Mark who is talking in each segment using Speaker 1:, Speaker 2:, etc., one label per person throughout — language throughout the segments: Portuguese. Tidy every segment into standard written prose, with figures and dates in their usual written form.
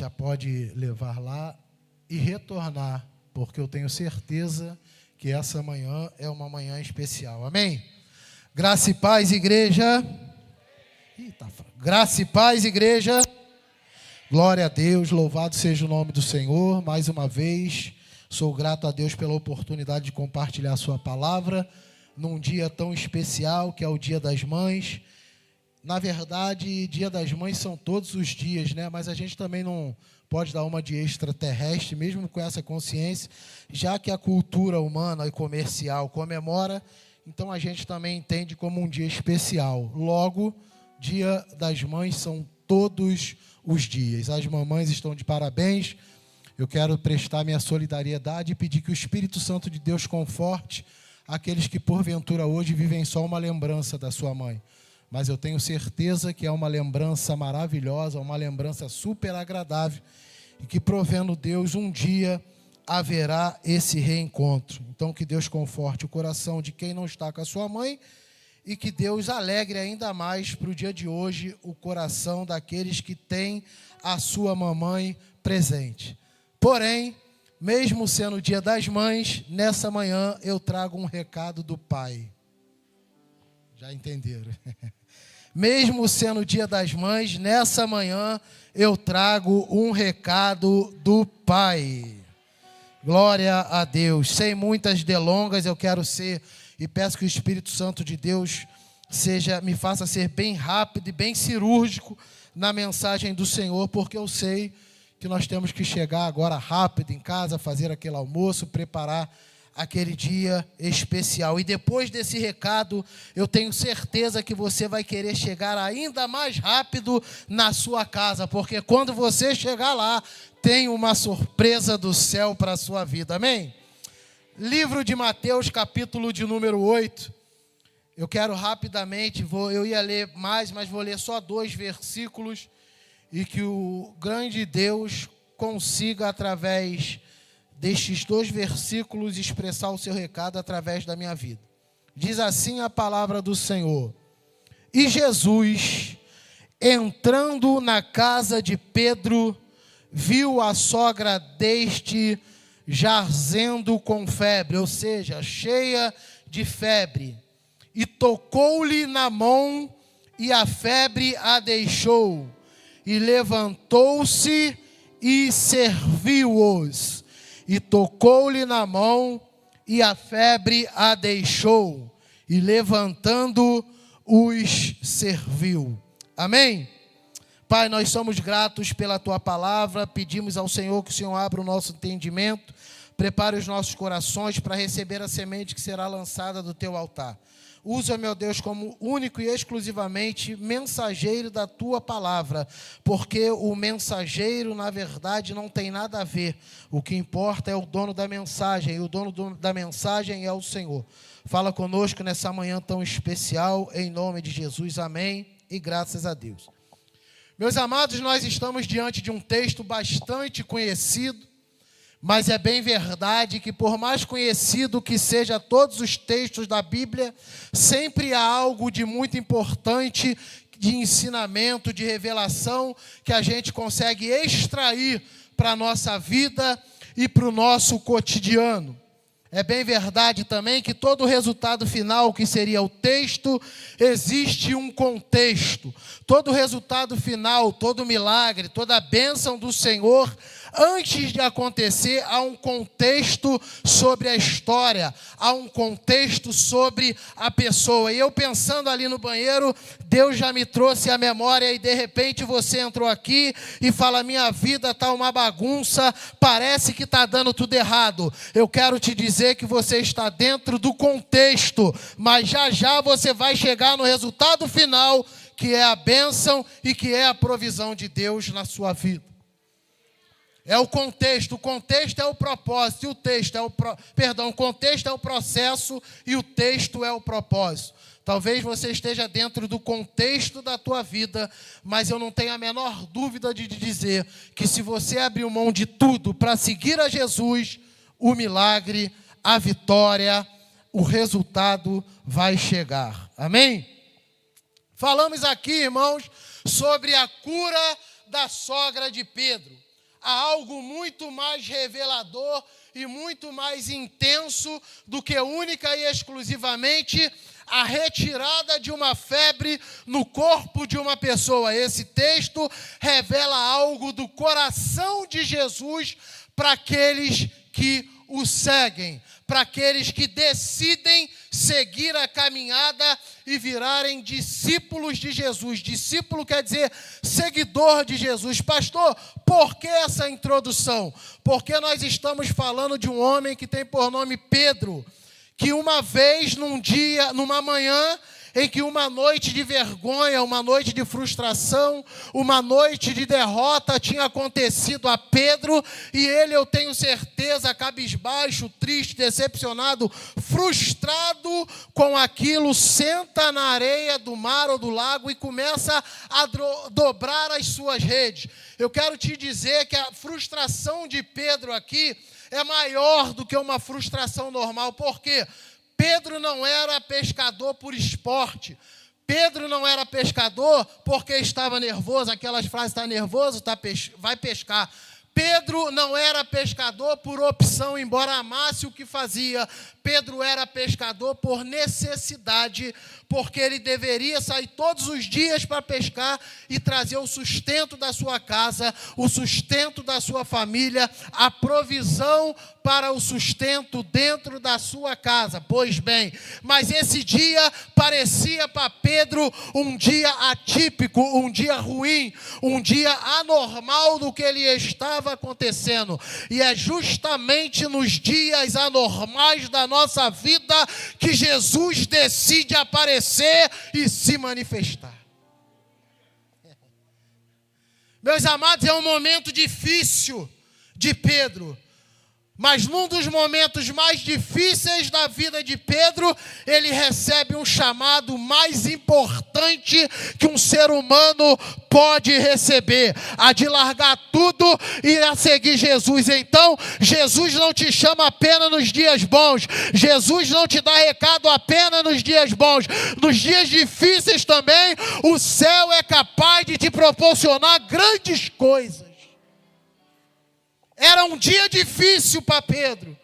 Speaker 1: já pode levar lá e retornar, porque eu tenho certeza que essa manhã é uma manhã especial. Amém? Graça e paz, igreja. Graça e paz, igreja. Glória a Deus, louvado seja o nome do Senhor. Mais uma vez, sou grato a Deus pela oportunidade de compartilhar a sua palavra num dia tão especial que é o Dia das Mães. Na verdade, Dia das Mães são todos os dias, né? Mas a gente também não pode dar uma de extraterrestre, mesmo com essa consciência, já que a cultura humana e comercial comemora, então a gente também entende como um dia especial. Logo, Dia das Mães são todos os dias. As mamães estão de parabéns. Eu quero prestar minha solidariedade e pedir que o Espírito Santo de Deus conforte aqueles que porventura hoje vivem só uma lembrança da sua mãe. Mas eu tenho certeza que é uma lembrança maravilhosa, uma lembrança super agradável, e que, provendo Deus, um dia haverá esse reencontro. Então, que Deus conforte o coração de quem não está com a sua mãe, e que Deus alegre ainda mais para o dia de hoje o coração daqueles que têm a sua mamãe presente. Porém, mesmo sendo o Dia das Mães, nessa manhã eu trago um recado do Pai. Já entenderam? Mesmo sendo o Dia das Mães, nessa manhã eu trago um recado do Pai. Glória a Deus. Sem muitas delongas, eu quero ser, e peço que o Espírito Santo de Deus me faça ser bem rápido e bem cirúrgico na mensagem do Senhor, porque eu sei que nós temos que chegar agora rápido em casa, fazer aquele almoço, preparar aquele dia especial. E depois desse recado, eu tenho certeza que você vai querer chegar ainda mais rápido na sua casa, porque quando você chegar lá, tem uma surpresa do céu para a sua vida. Amém? Livro de Mateus, capítulo de número 8. Eu quero rapidamente, eu ia ler mais, mas vou ler só 2 versículos, e que o grande Deus consiga, através destes 2 versículos, expressar o seu recado através da minha vida. Diz assim a palavra do Senhor: E Jesus, entrando na casa de Pedro, viu a sogra deste jazendo com febre, ou seja, cheia de febre, e tocou-lhe na mão, e a febre a deixou, e levantou-se e serviu-os. E tocou-lhe na mão, e a febre a deixou, e levantando os serviu. Amém? Pai, nós somos gratos pela Tua palavra, pedimos ao Senhor que o Senhor abra o nosso entendimento, prepare os nossos corações para receber a semente que será lançada do Teu altar. Usa, meu Deus, como único e exclusivamente mensageiro da Tua palavra, porque o mensageiro, na verdade, não tem nada a ver. O que importa é o dono da mensagem, e o dono da mensagem é o Senhor. Fala conosco nessa manhã tão especial, em nome de Jesus, amém, e graças a Deus. Meus amados, nós estamos diante de um texto bastante conhecido, mas é bem verdade que, por mais conhecido que seja todos os textos da Bíblia, sempre há algo de muito importante, de ensinamento, de revelação, que a gente consegue extrair para a nossa vida e para o nosso cotidiano. É bem verdade também que todo o resultado final, que seria o texto, existe um contexto. Todo o resultado final, todo milagre, toda a bênção do Senhor, antes de acontecer, há um contexto sobre a história, há um contexto sobre a pessoa. E eu pensando ali no banheiro, Deus já me trouxe a memória, e de repente você entrou aqui e fala: minha vida está uma bagunça, parece que está dando tudo errado. Eu quero te dizer que você está dentro do contexto, mas já já você vai chegar no resultado final, que é a bênção e que é a provisão de Deus na sua vida. É o contexto é o propósito, e o texto é o o contexto é o processo e o texto é o propósito. Talvez você esteja dentro do contexto da tua vida, mas eu não tenho a menor dúvida de dizer que se você abriu mão de tudo para seguir a Jesus, o milagre, a vitória, o resultado vai chegar. Amém? Falamos aqui, irmãos, sobre a cura da sogra de Pedro. a algo muito mais revelador e muito mais intenso do que única e exclusivamente a retirada de uma febre no corpo de uma pessoa. Esse texto revela algo do coração de Jesus para aqueles que o seguem, para aqueles que decidem seguir a caminhada e virarem discípulos de Jesus. Discípulo quer dizer seguidor de Jesus. Pastor, por que essa introdução? Porque nós estamos falando de um homem que tem por nome Pedro, que uma vez, numa manhã, em que uma noite de vergonha, uma noite de frustração, uma noite de derrota tinha acontecido a Pedro, e ele, eu tenho certeza, cabisbaixo, triste, decepcionado, frustrado com aquilo, senta na areia do mar ou do lago e começa a dobrar as suas redes. Eu quero te dizer que a frustração de Pedro aqui é maior do que uma frustração normal. Por quê? Pedro não era pescador por esporte. Pedro não era pescador porque estava nervoso. Aquelas frases, está nervoso, vai pescar. Pedro não era pescador por opção, embora amasse o que fazia. Pedro era pescador por necessidade, porque ele deveria sair todos os dias para pescar e trazer o sustento da sua casa, o sustento da sua família, a provisão para o sustento dentro da sua casa. Pois bem, mas esse dia parecia para Pedro um dia atípico, um dia ruim, um dia anormal do que ele estava acontecendo. E é justamente nos dias anormais da nossa vida que Jesus decide aparecer e se manifestar. Meus amados, é um momento difícil de Pedro. Mas num dos momentos mais difíceis da vida de Pedro, ele recebe um chamado mais importante que um ser humano pode receber, a de largar tudo e a seguir Jesus. Então, Jesus não te chama apenas nos dias bons, Jesus não te dá recado apenas nos dias bons. Nos dias difíceis também, o céu é capaz de te proporcionar grandes coisas. Era um dia difícil para Pedro,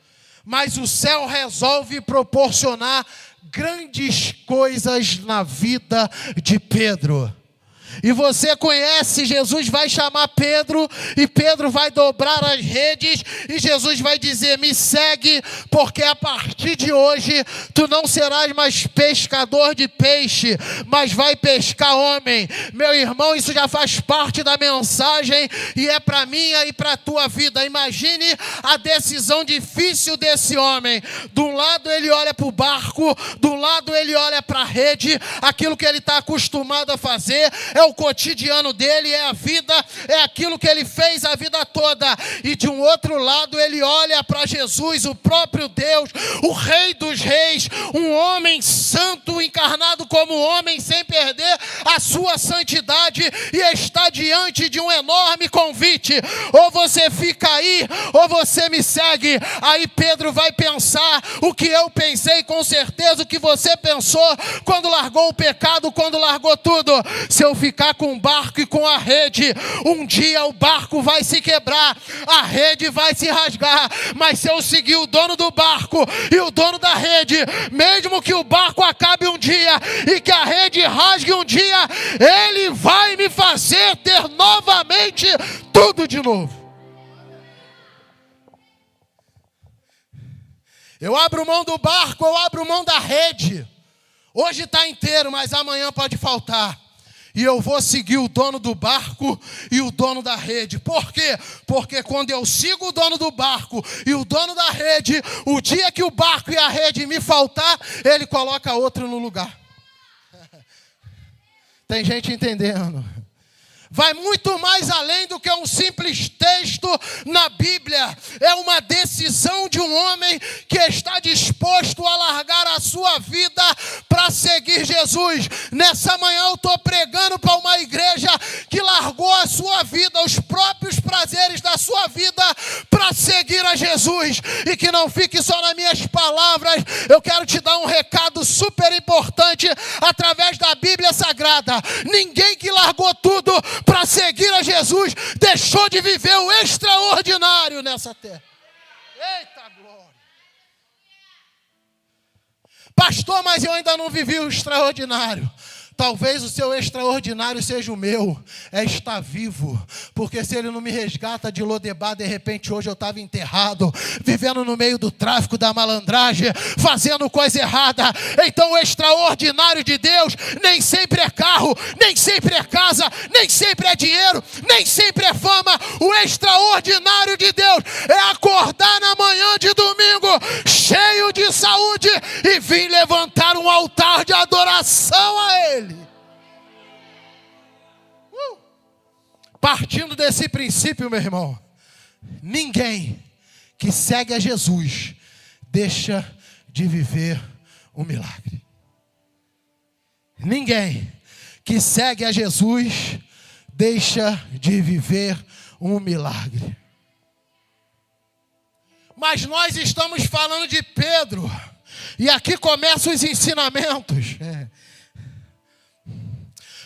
Speaker 1: mas o céu resolve proporcionar grandes coisas na vida de Pedro. E você conhece, Jesus vai chamar Pedro, e Pedro vai dobrar as redes, e Jesus vai dizer: me segue, porque a partir de hoje, tu não serás mais pescador de peixe, mas vai pescar homem. Meu irmão, isso já faz parte da mensagem, e é para minha e para a tua vida. Imagine a decisão difícil desse homem. De um lado ele olha para o barco, do lado ele olha para a rede, aquilo que ele está acostumado a fazer, é o cotidiano dele, é a vida, é aquilo que ele fez a vida toda. E de um outro lado ele olha para Jesus, o próprio Deus, o Rei dos Reis, um homem santo, encarnado como homem, sem perder a sua santidade, e está diante de um enorme convite: ou você fica aí, ou você me segue. Aí Pedro vai pensar o que eu pensei, com certeza o que você pensou quando largou o pecado, quando largou tudo. Se eu ficar com o barco e com a rede, um dia o barco vai se quebrar, a rede vai se rasgar. Mas se eu seguir o dono do barco e o dono da rede, mesmo que o barco acabe um dia e que a rede rasgue um dia, ele vai me fazer ter novamente tudo de novo. Eu abro mão do barco, eu abro mão da rede. Hoje está inteiro, mas amanhã pode faltar. E eu vou seguir o dono do barco e o dono da rede. Por quê? Porque quando eu sigo o dono do barco e o dono da rede, o dia que o barco e a rede me faltar, ele coloca outro no lugar. Tem gente entendendo? Vai muito mais além do que um simples texto na Bíblia. É uma decisão de um homem que está disposto a largar a sua vida para seguir Jesus. Nessa manhã eu estou pregando para uma igreja que largou a sua vida, os próprios prazeres da sua vida, para seguir a Jesus. E que não fique só nas minhas palavras. Eu quero te dar um recado super importante através da Bíblia Sagrada. Ninguém que largou tudo para seguir a Jesus deixou de viver o extraordinário nessa terra. Eita glória! Pastor, mas eu ainda não vivi o extraordinário. Talvez o seu extraordinário seja o meu, é estar vivo, porque se ele não me resgata de Lodebar, de repente hoje eu estava enterrado, vivendo no meio do tráfico, da malandragem, fazendo coisa errada. Então o extraordinário de Deus nem sempre é carro, nem sempre é casa, nem sempre é dinheiro, nem sempre é fama. O extraordinário de Deus é acordar na manhã de domingo, cheio de saúde, e vir levantar um altar de adoração a Ele. Partindo desse princípio, meu irmão, ninguém que segue a Jesus deixa de viver um milagre. Ninguém que segue a Jesus deixa de viver um milagre. Mas nós estamos falando de Pedro, e aqui começam os ensinamentos.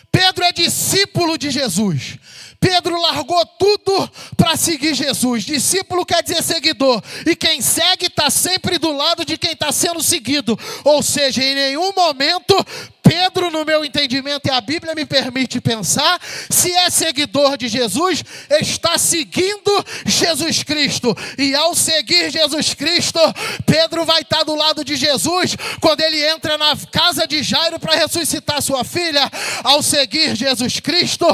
Speaker 1: Pedro é discípulo de Jesus. Pedro largou tudo para seguir Jesus. Discípulo quer dizer seguidor. E quem segue está sempre do lado de quem está sendo seguido. Ou seja, em nenhum momento Pedro, no meu entendimento, e a Bíblia me permite pensar, se é seguidor de Jesus, está seguindo Jesus Cristo. E ao seguir Jesus Cristo, Pedro vai estar do lado de Jesus quando ele entra na casa de Jairo para ressuscitar sua filha. Ao seguir Jesus Cristo,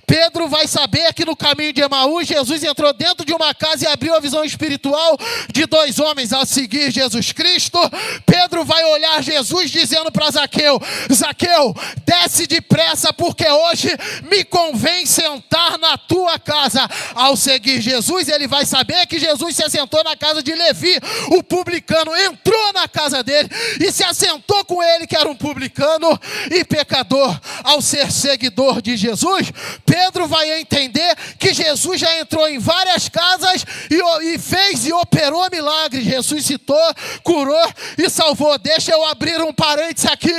Speaker 1: Pedro vai saber que no caminho de Emaús, Jesus entrou dentro de uma casa e abriu a visão espiritual de dois homens. Ao seguir Jesus Cristo, Pedro vai olhar Jesus dizendo para Zaqueu: Zaqueu, desce depressa, porque hoje me convém sentar na tua casa. Ao seguir Jesus, ele vai saber que Jesus se assentou na casa de Levi, o publicano, entrou na casa dele e se assentou com ele, que era um publicano e pecador. Ao ser seguidor de Jesus, Pedro vai entender que Jesus já entrou em várias casas e fez e operou milagres, ressuscitou, curou e salvou. Deixa eu abrir um parênteses aqui.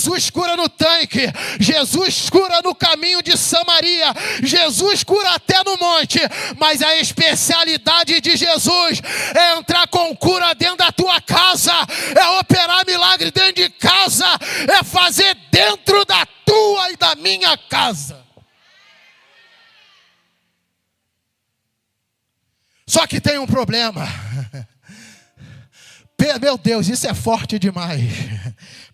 Speaker 1: Jesus cura no tanque, Jesus cura no caminho de Samaria, Jesus cura até no monte, mas a especialidade de Jesus é entrar com cura dentro da tua casa, é operar milagre dentro de casa, é fazer dentro da tua e da minha casa. Só que tem um problema. Meu Deus, isso é forte demais.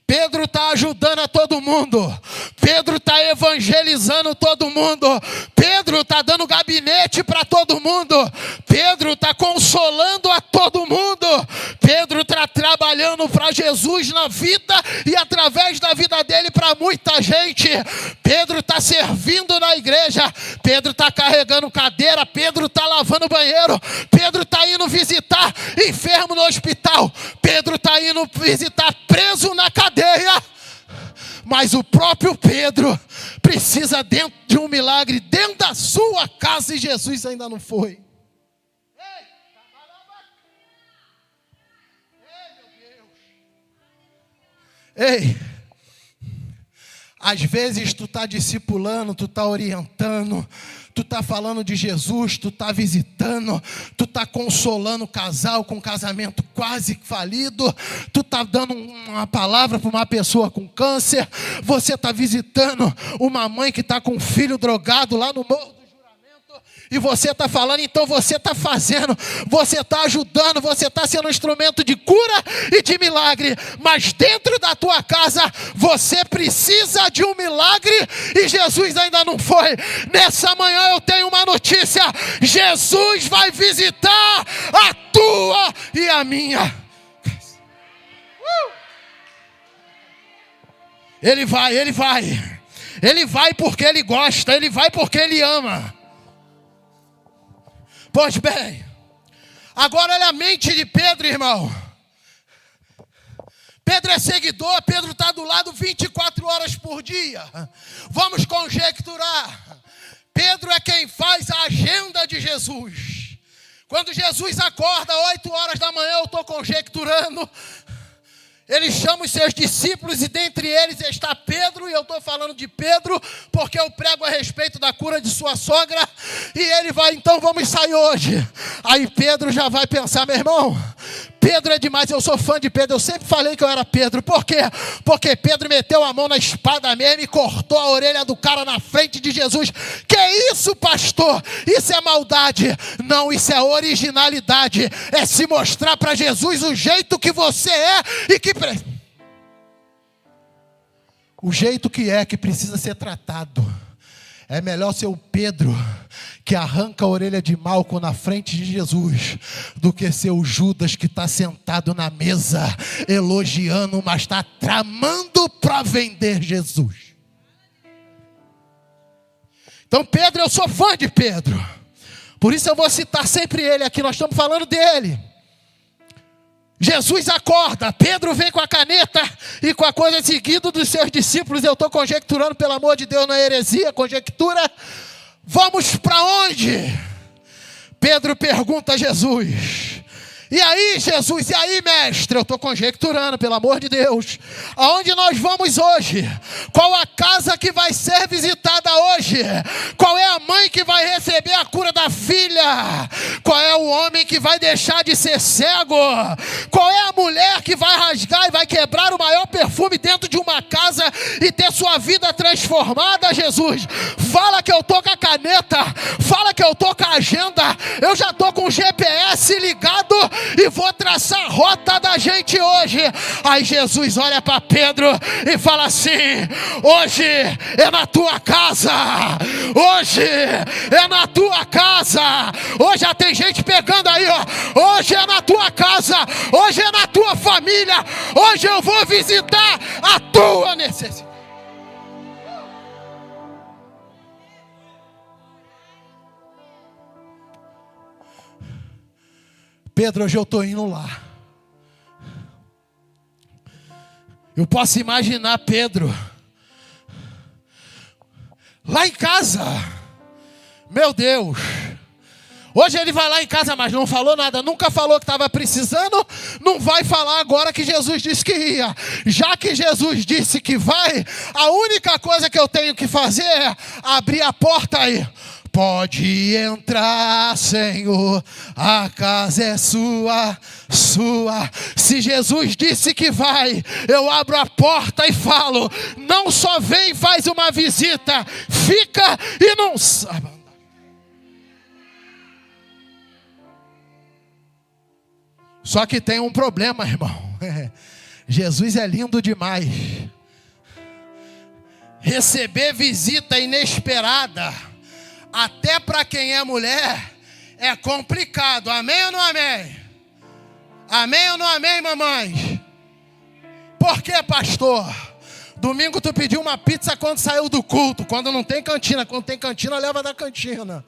Speaker 1: Pedro está ajudando a todo mundo. Pedro está evangelizando todo mundo. Pedro está dando gabinete para todo mundo. Pedro está consolando a todo mundo. Pedro está trabalhando para Jesus na vida e através da vida dele para muita gente. Pedro está servindo na igreja. Pedro está carregando cadeira. Pedro está lavando banheiro. Pedro está indo visitar enfermo no hospital. Pedro está indo visitar preso na cadeia. Mas o próprio Pedro precisa dentro de um milagre dentro da sua casa e Jesus ainda não foi. Ei, às vezes tu está discipulando, tu está orientando, tu está falando de Jesus, tu está visitando, tu está consolando o casal com um casamento quase falido, tu está dando uma palavra para uma pessoa com câncer, você está visitando uma mãe que está com um filho drogado lá no Morro do Juramento, e você está falando, então você está fazendo, você está ajudando, você está sendo um instrumento de cura e de milagre, mas dentro da tua casa você precisa de um milagre e Jesus ainda não foi. Nessa manhã eu tenho uma notícia: Jesus vai visitar a tua e a minha. Ele vai porque ele gosta, ele vai porque ele ama. Pois bem, agora olha a mente de Pedro, irmão. Pedro é seguidor, Pedro está do lado 24 horas por dia. Vamos conjecturar. Pedro é quem faz a agenda de Jesus. Quando Jesus acorda 8 horas da manhã, eu estou conjecturando, Ele chama os seus discípulos e dentre eles está Pedro, e eu estou falando de Pedro porque eu prego a respeito da cura de sua sogra, e ele vai, então vamos sair hoje. Aí Pedro já vai pensar, meu irmão, Pedro é demais, eu sou fã de Pedro, eu sempre falei que eu era Pedro. Por quê? Porque Pedro meteu a mão na espada mesmo e cortou a orelha do cara na frente de Jesus. Que isso, pastor? Isso é maldade? Não, isso é originalidade. É se mostrar para Jesus o jeito que você é e que... O jeito que precisa ser tratado. É melhor ser o Pedro que arranca a orelha de Malco na frente de Jesus do que ser o Judas que está sentado na mesa elogiando, mas está tramando para vender Jesus. Então Pedro, eu sou fã de Pedro, por isso eu vou citar sempre ele aqui, nós estamos falando dele. Jesus acorda, Pedro vem com a caneta e com a coisa seguida dos seus discípulos. Eu estou conjecturando, pelo amor de Deus, na heresia, conjectura. Vamos para onde? Pedro pergunta a Jesus. E aí, Jesus, e aí, mestre? Eu estou conjecturando, pelo amor de Deus. Aonde nós vamos hoje? Qual a casa que vai ser visitada hoje? Qual é a mãe que vai receber a cura da filha? Qual é o homem que vai deixar de ser cego? Qual é a mulher que vai rasgar e vai quebrar o maior perfume dentro de uma casa e ter sua vida transformada, Jesus? Fala que eu estou com a caneta, fala que eu estou com a agenda, eu já estou com o GPS ligado e vou traçar a rota da gente hoje. Aí Jesus olha para Pedro e fala assim: hoje é na tua casa, hoje é na tua casa. Hoje já tem gente pegando aí, ó. Hoje é na tua casa, hoje é na tua família, hoje eu vou visitar a tua necessidade. Pedro, hoje eu estou indo lá. Eu posso imaginar Pedro lá em casa. Meu Deus. Hoje ele vai lá em casa, mas não falou nada. Nunca falou que estava precisando. Não vai falar agora que Jesus disse que ia. Já que Jesus disse que vai, a única coisa que eu tenho que fazer é abrir a porta aí. Pode entrar, Senhor, a casa é sua, sua. Se Jesus disse que vai, eu abro a porta e falo: não só vem e faz uma visita, fica e não sabe. Só que tem um problema, irmão. Jesus é lindo demais. Receber visita inesperada, até para quem é mulher, é complicado. Amém ou não amém? Amém ou não amém, mamãe? Por que, pastor? Domingo tu pediu uma pizza quando saiu do culto. Quando não tem cantina. Quando tem cantina, leva da cantina.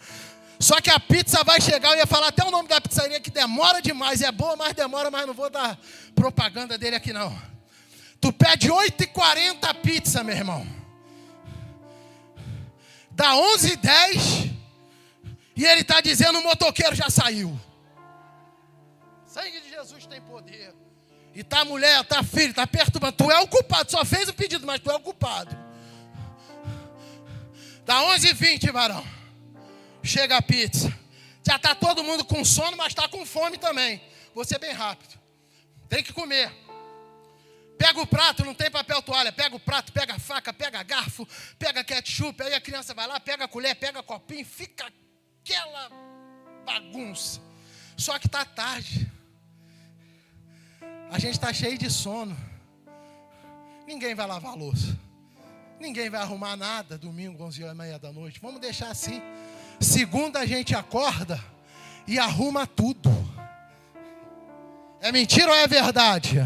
Speaker 1: Só que a pizza vai chegar, eu ia falar até o nome da pizzaria, que demora demais. É boa, mas demora, mas não vou dar propaganda dele aqui não. Tu pede 8h40 a pizza, meu irmão. Dá 11h10 e ele está dizendo: o motoqueiro já saiu. Sangue de Jesus tem poder. E tá a mulher, tá a filha, tá perturbando. Tu é o culpado, só fez o pedido, mas tu é o culpado. Dá 11h20, varão. Chega a pizza. Já tá todo mundo com sono, mas tá com fome também. Vou ser bem rápido. Tem que comer. Pega o prato, não tem papel toalha. Pega o prato, pega a faca, pega garfo, pega ketchup. Aí a criança vai lá, pega a colher, pega o copinho. Fica aquela bagunça. Só que tá tarde. A gente tá cheio de sono. Ninguém vai lavar a louça. Ninguém vai arrumar nada domingo, 11h30 da noite. Vamos deixar assim. Segunda a gente acorda e arruma tudo. É mentira ou é verdade?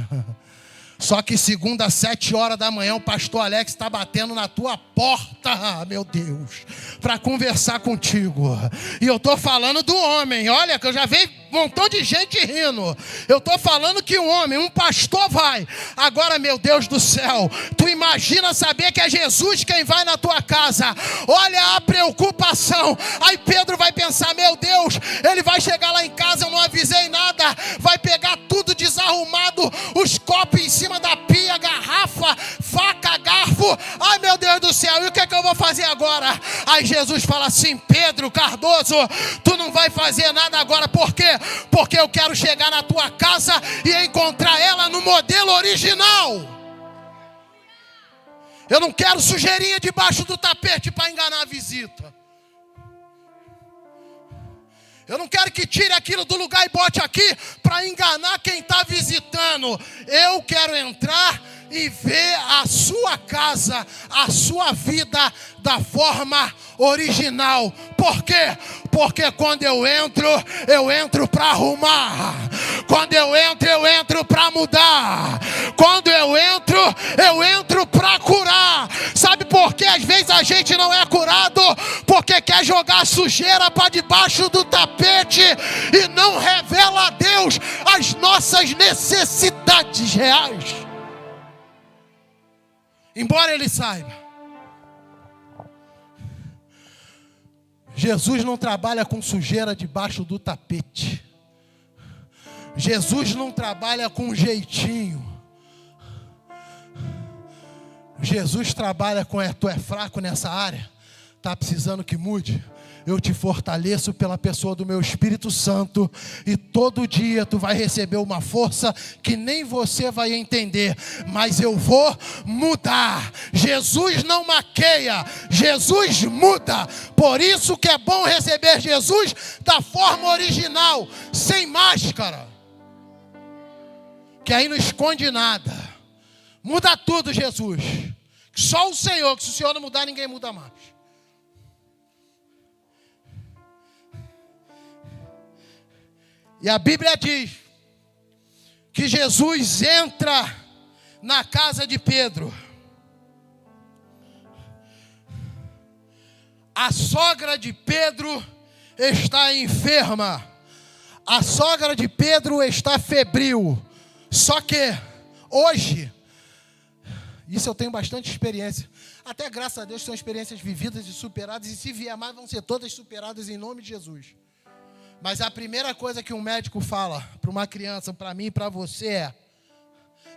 Speaker 1: Só que segunda às 7h da manhã o pastor Alex está batendo na tua porta, meu Deus, para conversar contigo. E eu estou falando do homem. Olha que eu já vejo um montão de gente rindo. Eu estou falando que um homem, um pastor vai. Agora, meu Deus do céu, tu imagina saber que é Jesus quem vai na tua casa. Olha a preocupação. Aí Pedro vai pensar: meu Deus, ele vai chegar lá em casa, eu não avisei nada. Vai pegar tudo desarrumado, os copos em cima da assim: Pedro Cardoso, tu não vai fazer nada agora. Por quê? Porque eu quero chegar na tua casa e encontrar ela no modelo original. Eu não quero sujeirinha debaixo do tapete para enganar a visita. Eu não quero que tire aquilo do lugar e bote aqui para enganar quem está visitando. Eu quero entrar e ver a sua casa, a sua vida da forma original. Por quê? Porque quando eu entro para arrumar. Quando eu entro para mudar. Quando eu entro para curar. Sabe por que às vezes a gente não é curado? Porque quer jogar sujeira para debaixo do tapete e não revela a Deus as nossas necessidades reais. Embora ele saiba, Jesus não trabalha com sujeira debaixo do tapete. Jesus não trabalha com jeitinho. Jesus trabalha com: tu é fraco nessa área, está precisando que mude? Eu te fortaleço pela pessoa do meu Espírito Santo, e todo dia tu vai receber uma força que nem você vai entender, mas eu vou mudar. Jesus não maqueia, Jesus muda. Por isso que é bom receber Jesus da forma original, sem máscara, que aí não esconde nada. Muda tudo, Jesus. Só o Senhor, que se o Senhor não mudar, ninguém muda mais. E a Bíblia diz que Jesus entra na casa de Pedro. A sogra de Pedro está enferma. A sogra de Pedro está febril. Só que hoje, isso eu tenho bastante experiência. Até graças a Deus são experiências vividas e superadas. E se vier mais, vão ser todas superadas em nome de Jesus. Mas a primeira coisa que um médico fala para uma criança, para mim e para você é...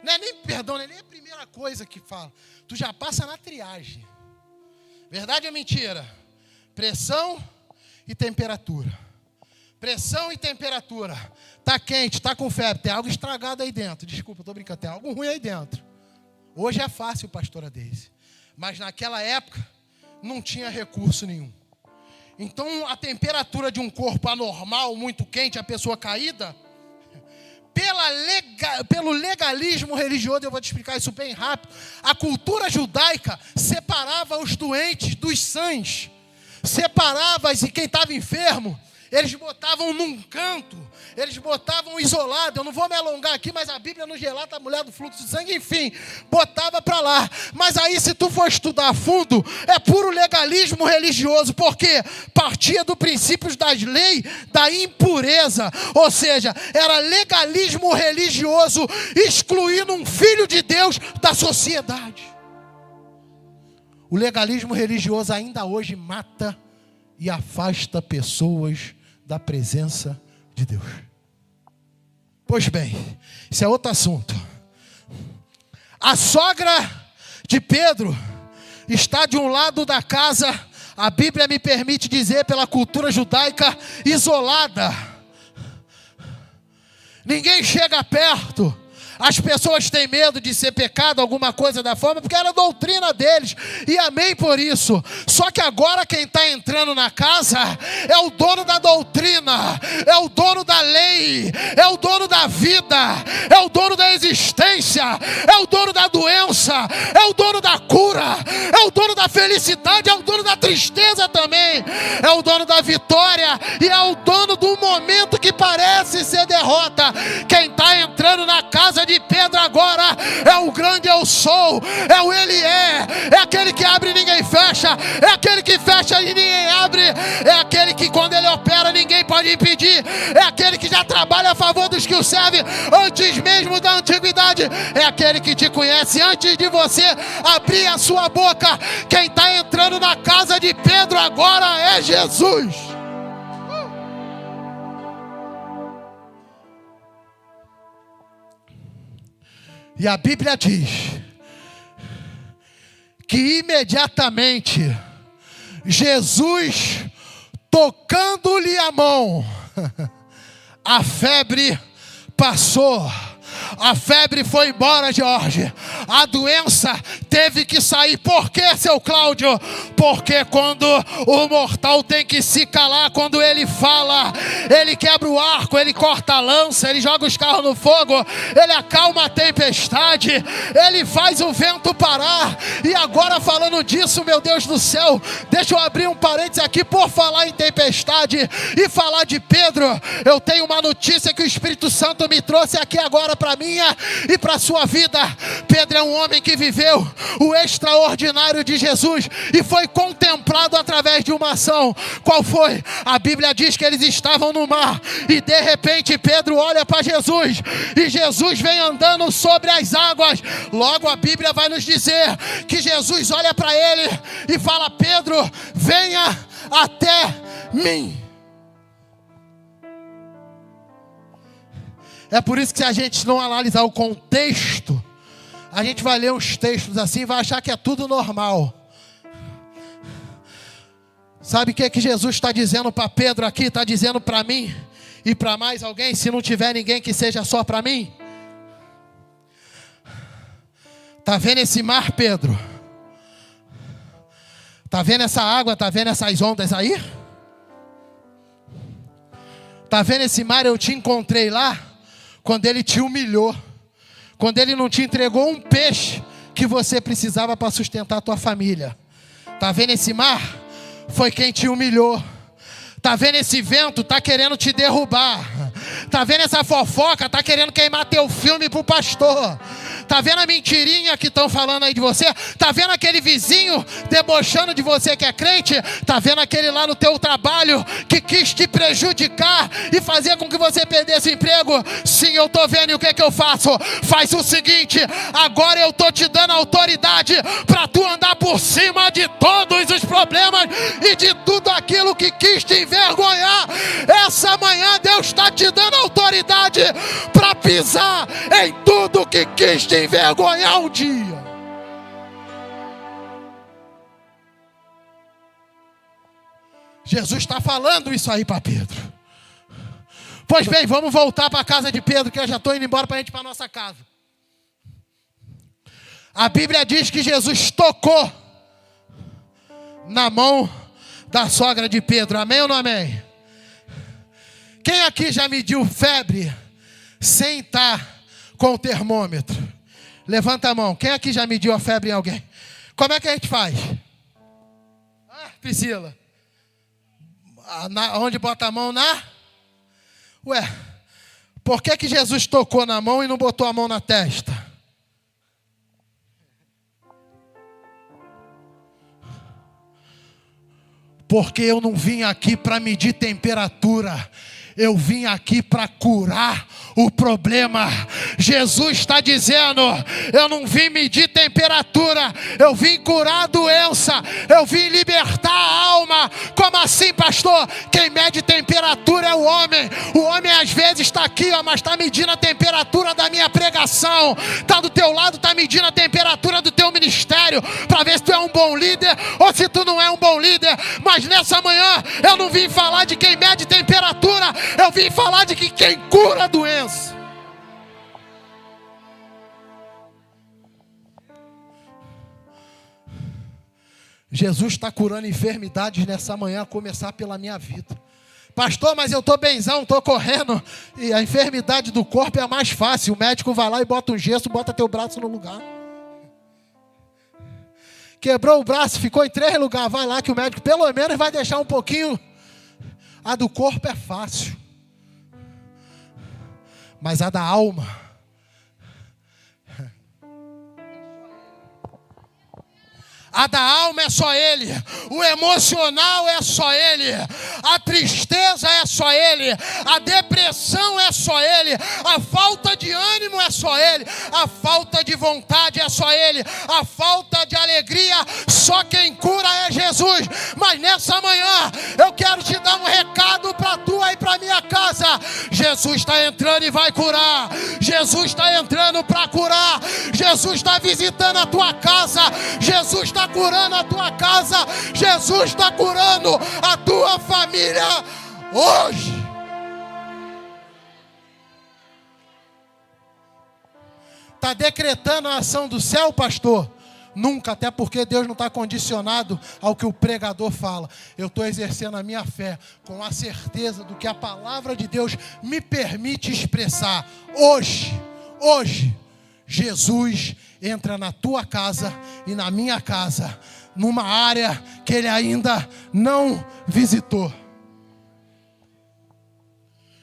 Speaker 1: Não é nem a primeira coisa que fala. Tu já passa na triagem. Verdade ou mentira? Pressão e temperatura. Pressão e temperatura. Tá quente, tá com febre, tem algo estragado aí dentro. Desculpa, estou brincando, tem algo ruim aí dentro. Hoje é fácil, pastora Deise. Mas naquela época não tinha recurso nenhum. Então a temperatura de um corpo anormal, muito quente, a pessoa caída, pelo legalismo religioso, eu vou te explicar isso bem rápido, a cultura judaica separava os doentes dos sãs, separava, e quem estava enfermo, eles botavam num canto, eles botavam isolado. Eu não vou me alongar aqui, mas a Bíblia nos relata a mulher do fluxo de sangue, enfim, botava para lá. Mas aí, se tu for estudar a fundo, é puro legalismo religioso, porque partia do princípio das leis da impureza, ou seja, era legalismo religioso, excluindo um filho de Deus da sociedade. O legalismo religioso ainda hoje mata e afasta pessoas da presença de Deus. Pois bem, isso é outro assunto. A sogra de Pedro está de um lado da casa, a Bíblia me permite dizer, pela cultura judaica, isolada. Ninguém chega perto. As pessoas têm medo de ser pecado, alguma coisa da forma, porque era a doutrina deles, e amém por isso. Só que agora quem está entrando na casa é o dono da doutrina, é o dono da lei, é o dono da vida, é o dono da existência, é o dono da doença, é o dono da cura, é o dono da felicidade, é o dono da tristeza também, é o dono da vitória, e é o dono do momento que parece ser derrota. Quem está entrando na casa de Pedro agora é o grande eu sou, é o Ele é aquele que abre e ninguém fecha, é aquele que fecha e ninguém abre, é aquele que quando ele opera ninguém pode impedir, é aquele que já trabalha a favor dos que o servem antes mesmo da antiguidade, é aquele que te conhece antes de você abrir a sua boca. Quem está entrando na casa de Pedro agora é Jesus. E a Bíblia diz que imediatamente Jesus tocando-lhe a mão, a febre passou. A febre foi embora, Jorge. A doença teve que sair. Por que, seu Cláudio? Porque quando o mortal tem que se calar, quando ele fala, ele quebra o arco, ele corta a lança, ele joga os carros no fogo, ele acalma a tempestade, ele faz o vento parar. E agora, falando disso, meu Deus do céu, deixa eu abrir um parênteses aqui. Por falar em tempestade e falar de Pedro, eu tenho uma notícia que o Espírito Santo me trouxe aqui agora para minha e para a sua vida. Pedro é um homem que viveu o extraordinário de Jesus e foi contemplado através de uma ação. Qual foi? A Bíblia diz que eles estavam no mar e de repente Pedro olha para Jesus e Jesus vem andando sobre as águas. Logo a Bíblia vai nos dizer que Jesus olha para ele e fala: Pedro, venha até mim. É por isso que, se a gente não analisar o contexto, a gente vai ler uns textos assim e vai achar que é tudo normal. Sabe o que Jesus está dizendo para Pedro aqui? Está dizendo para mim e para mais alguém? Se não tiver ninguém, que seja só para mim. Está vendo esse mar, Pedro? Está vendo essa água? Está vendo essas ondas aí? Está vendo esse mar? Eu te encontrei lá quando ele te humilhou, quando ele não te entregou um peixe que você precisava para sustentar a tua família. Está vendo esse mar? Foi quem te humilhou. Está vendo esse vento? Está querendo te derrubar. Está vendo essa fofoca? Está querendo queimar teu filme para o pastor. Está vendo a mentirinha que estão falando aí de você? Está vendo aquele vizinho debochando de você que é crente? Está vendo aquele lá no teu trabalho que quis te prejudicar e fazer com que você perdesse o emprego? Sim, eu estou vendo. E o que é que eu faço? Faz o seguinte: agora eu estou te dando autoridade para tu andar por cima de todos os problemas e de tudo aquilo que quis te envergonhar. Essa manhã Deus está te dando autoridade para pisar em tudo que quis te envergonhar um dia. Jesus está falando isso aí para Pedro. Pois bem, vamos voltar para a casa de Pedro, que eu já estou indo embora para a gente ir para a nossa casa. A Bíblia diz que Jesus tocou na mão da sogra de Pedro. Amém ou não amém? Quem aqui já mediu febre sem estar com o termômetro? Levanta a mão. Quem aqui já mediu a febre em alguém? Como é que a gente faz? Priscila. Onde bota a mão na? Ué, por que Jesus tocou na mão e não botou a mão na testa? Porque eu não vim aqui para medir temperatura. Eu vim aqui para curar o problema. Jesus está dizendo: eu não vim medir temperatura, eu vim curar a doença, eu vim libertar a alma. Como assim, pastor? Quem mede temperatura é o homem. O homem às vezes está aqui, mas está medindo a temperatura da minha pregação. Está do teu lado, está medindo a temperatura do teu ministério, para ver se tu é um bom líder ou se tu não é um bom líder. Mas nessa manhã eu não vim falar de quem mede temperatura, eu vim falar de que quem cura a doença. Jesus está curando enfermidades nessa manhã, a começar pela minha vida. Pastor, mas eu estou benzão, estou correndo. E a enfermidade do corpo é a mais fácil. O médico vai lá e bota um gesso, bota teu braço no lugar. Quebrou o braço, ficou em 3 lugares. Vai lá que o médico pelo menos vai deixar um pouquinho. A do corpo é fácil. Mas a da alma... A da alma é só Ele, o emocional é só Ele, a tristeza é só Ele, a depressão é só Ele, a falta de ânimo é só Ele, a falta de vontade é só Ele, a falta de alegria, só quem cura é Jesus. Mas nessa manhã eu quero te dar um recado para tu e para minha casa. casa. Jesus está entrando e vai curar. Jesus está entrando para curar. Jesus está visitando a tua casa. Jesus está curando a tua casa. Jesus está curando a tua família hoje. Está decretando a ação do céu, pastor? Nunca, até porque Deus não está condicionado ao que o pregador fala. Eu estou exercendo a minha fé com a certeza do que a palavra de Deus me permite expressar. Hoje, Jesus entra na tua casa e na minha casa, numa área que Ele ainda não visitou.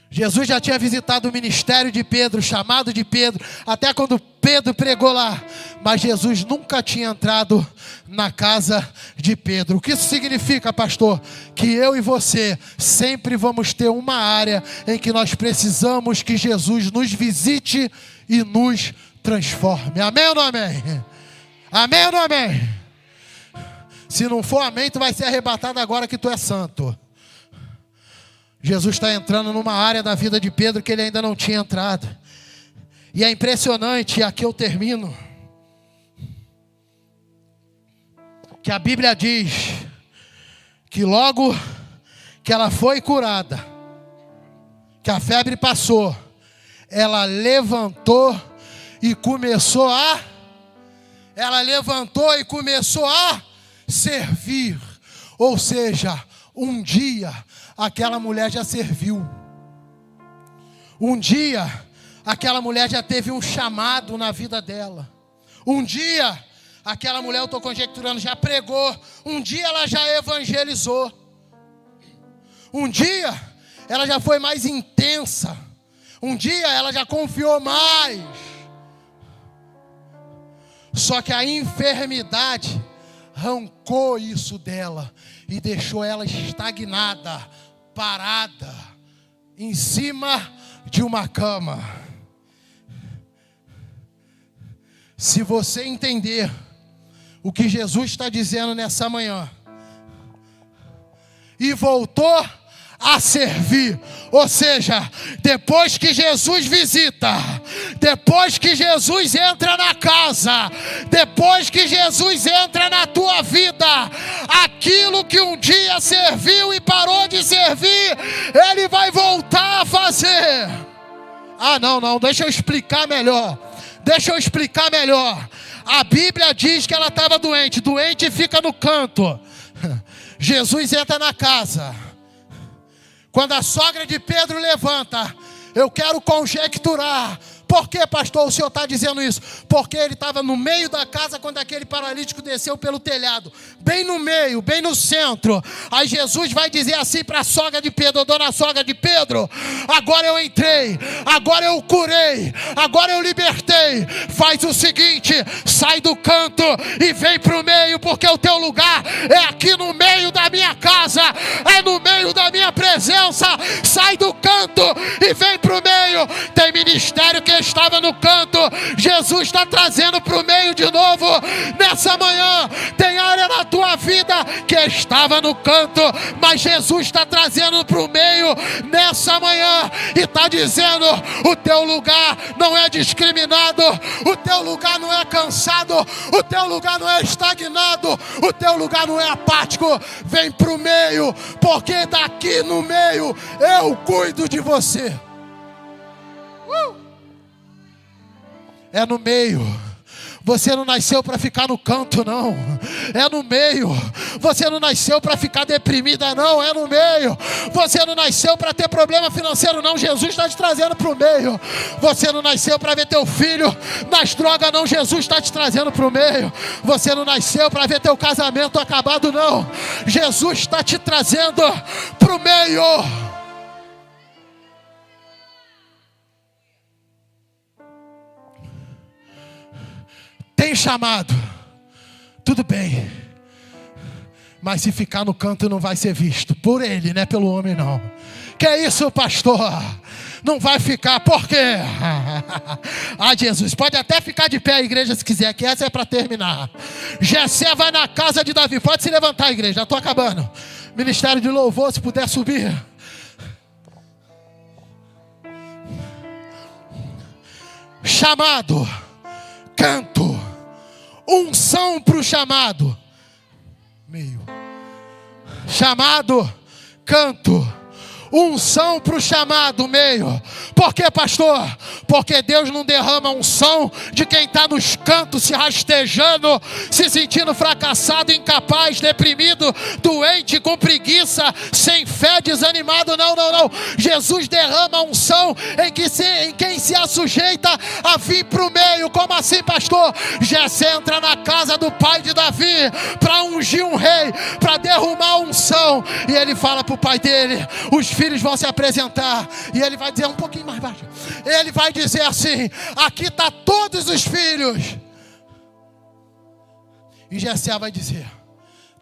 Speaker 1: Jesus já tinha visitado o ministério de Pedro, o chamado de Pedro, até quando Pedro pregou lá. Mas Jesus nunca tinha entrado na casa de Pedro. O que isso significa, pastor? Que eu e você sempre vamos ter uma área em que nós precisamos que Jesus nos visite e nos transforme. Amém ou não amém? Amém ou não amém? Se não for amém, tu vai ser arrebatado agora que tu é santo. Jesus está entrando numa área da vida de Pedro que ele ainda não tinha entrado. E é impressionante, e aqui eu termino, que a Bíblia diz que logo que ela foi curada, que a febre passou, ela levantou e começou a servir. Ou seja, um dia aquela mulher já serviu. Um dia aquela mulher já teve um chamado na vida dela. Um dia aquela mulher, eu estou conjecturando, já pregou. Um dia ela já evangelizou. Um dia ela já foi mais intensa. Um dia ela já confiou mais. Só que a enfermidade arrancou isso dela e deixou ela estagnada, parada, em cima de uma cama. Se você entender o que Jesus está dizendo nessa manhã, e voltou a servir, ou seja, depois que Jesus visita, depois que Jesus entra na casa, depois que Jesus entra na tua vida, aquilo que um dia serviu e parou de servir, Ele vai voltar a fazer. Não, deixa eu explicar melhor. A Bíblia diz que ela estava doente. Doente fica no canto. Jesus entra na casa. Quando a sogra de Pedro levanta, eu quero conjecturar. Por que, pastor, o senhor está dizendo isso? Porque ele estava no meio da casa quando aquele paralítico desceu pelo telhado. Bem no meio, bem no centro. Aí Jesus vai dizer assim para a sogra de Pedro: dona sogra de Pedro, agora eu entrei, agora eu curei, agora eu libertei. Faz o seguinte, sai do canto e vem para o meio, porque o teu lugar é aqui no meio da minha casa, é no meio da minha presença. Sai do canto e vem para o meio. Tem ministério que estava no canto, Jesus está trazendo para o meio de novo. Nessa manhã, tem área na tua vida que estava no canto, mas Jesus está trazendo para o meio nessa manhã, e está dizendo: o teu lugar não é discriminado, o teu lugar não é cansado, o teu lugar não é estagnado, o teu lugar não é apático. Vem para o meio, porque daqui no meio eu cuido de você. É no meio. Você não nasceu para ficar no canto, não. É no meio. Você não nasceu para ficar deprimida, não. É no meio. Você não nasceu para ter problema financeiro, não. Jesus está te trazendo para o meio. Você não nasceu para ver teu filho nas drogas, não. Jesus está te trazendo para o meio. Você não nasceu para ver teu casamento acabado, não. Jesus está te trazendo para o meio. Tem chamado, tudo bem, mas se ficar no canto não vai ser visto por ele, não é pelo homem, não. Que é isso, pastor? Não vai ficar, por quê? Jesus, pode até ficar de pé a igreja se quiser, que essa é para terminar. Jessé vai na casa de Davi. Pode se levantar, igreja, já estou acabando. Ministério de louvor, se puder subir. Chamado, canto. Unção para o chamado. Meio. Chamado, canto. Unção para o chamado, meio. Por quê, pastor? Porque Deus não derrama unção de quem está nos cantos, se rastejando, se sentindo fracassado, incapaz, deprimido, doente, com preguiça, sem fé, desanimado. Não. Jesus derrama unção em quem se assujeita a vir para o meio. Como assim, pastor? Jessé entra na casa do pai de Davi para ungir um rei, para derramar a unção. E ele fala para o pai dele: os filhos vão se apresentar. E ele vai dizer um pouquinho mais baixo. Ele vai dizer assim: aqui está todos os filhos. E Jessé vai dizer: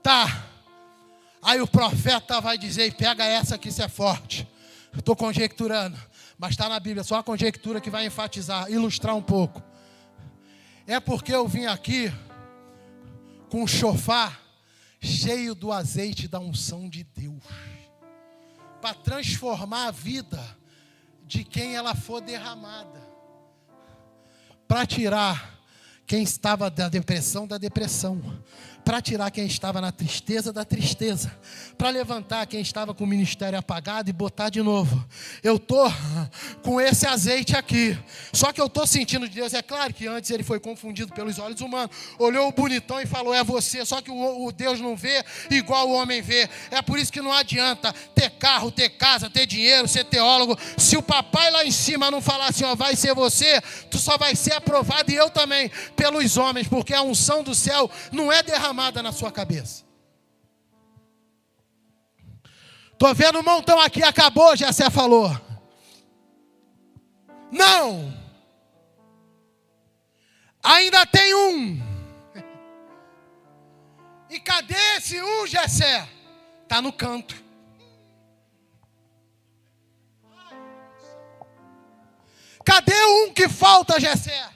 Speaker 1: tá. Aí o profeta vai dizer: e pega essa que isso é forte. Estou conjecturando, mas está na Bíblia, só a conjectura que vai enfatizar, ilustrar um pouco. É porque eu vim aqui com um chofar cheio do azeite da unção de Deus, para transformar a vida de quem ela for derramada, para tirar quem estava da depressão, para tirar quem estava na tristeza da tristeza, para levantar quem estava com o ministério apagado e botar de novo. Eu estou com esse azeite aqui, só que eu estou sentindo de Deus. É claro que antes ele foi confundido pelos olhos humanos, olhou o bonitão e falou: é você. Só que o Deus não vê igual o homem vê. É por isso que não adianta ter carro, ter casa, ter dinheiro, ser teólogo. Se o papai lá em cima não falar assim: ó, vai ser você, tu só vai ser aprovado, e eu também, pelos homens, porque a unção do céu não é derramada na sua cabeça. Estou vendo um montão aqui, acabou, Jessé falou. Não! Ainda tem um. E cadê esse um, Jessé? Está no canto. Cadê um que falta, Jessé?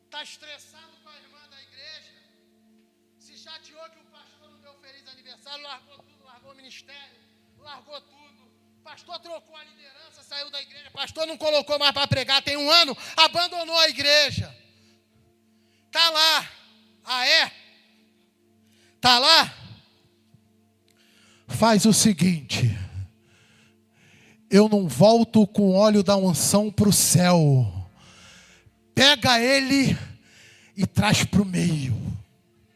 Speaker 1: Está estressado com a irmã da igreja, se chateou que o pastor não deu feliz aniversário, largou tudo, largou o ministério, largou tudo. O pastor trocou a liderança, saiu da igreja, o pastor não colocou mais para pregar, tem um ano, abandonou a igreja. Está lá. Ah, é? Está lá? Faz o seguinte: eu não volto com óleo da unção para o céu. Pega ele e traz para o meio.